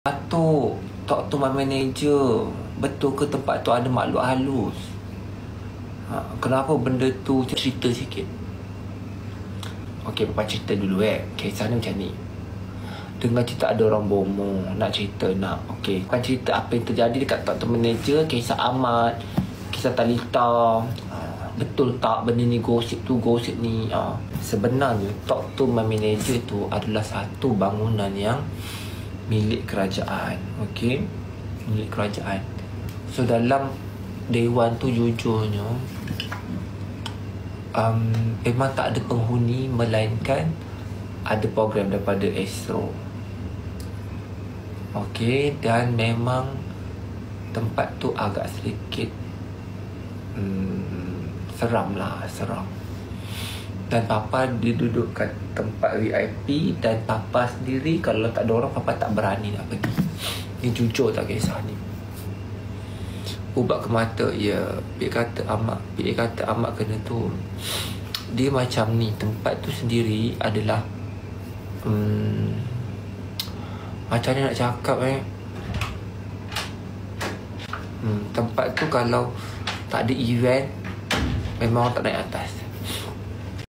Atuk, Tok tu my manager. Betul ke tempat tu ada makhluk halus? Kenapa benda tu? Cerita sikit. Okey, Papa cerita dulu kisah ni macam ni. Dengar cerita ada orang bomo. Nak cerita nak. Okey, bukan cerita apa yang terjadi dekat Tok tu manager. Kisah Ahmad, kisah Talita. Betul tak benda ni gosip tu, gosip ni? Sebenarnya Tok tu my manager tu adalah satu bangunan yang milik kerajaan. Okey, milik kerajaan. So dalam dewan tu jujurnya memang tak ada penghuni, melainkan ada program daripada Astro. Okey, dan memang tempat tu agak sedikit seram lah, seram. Dan Papa dia duduk kat tempat VIP, dan Papa sendiri kalau tak ada orang, Papa tak berani nak pergi. Ni jujur tak kisah ni. Ubat ke mata, ya. Dia kata Ahmad kena tu. Dia macam ni, tempat tu sendiri adalah macam ni nak cakap tempat tu kalau tak ada event, memang orang tak naik atas.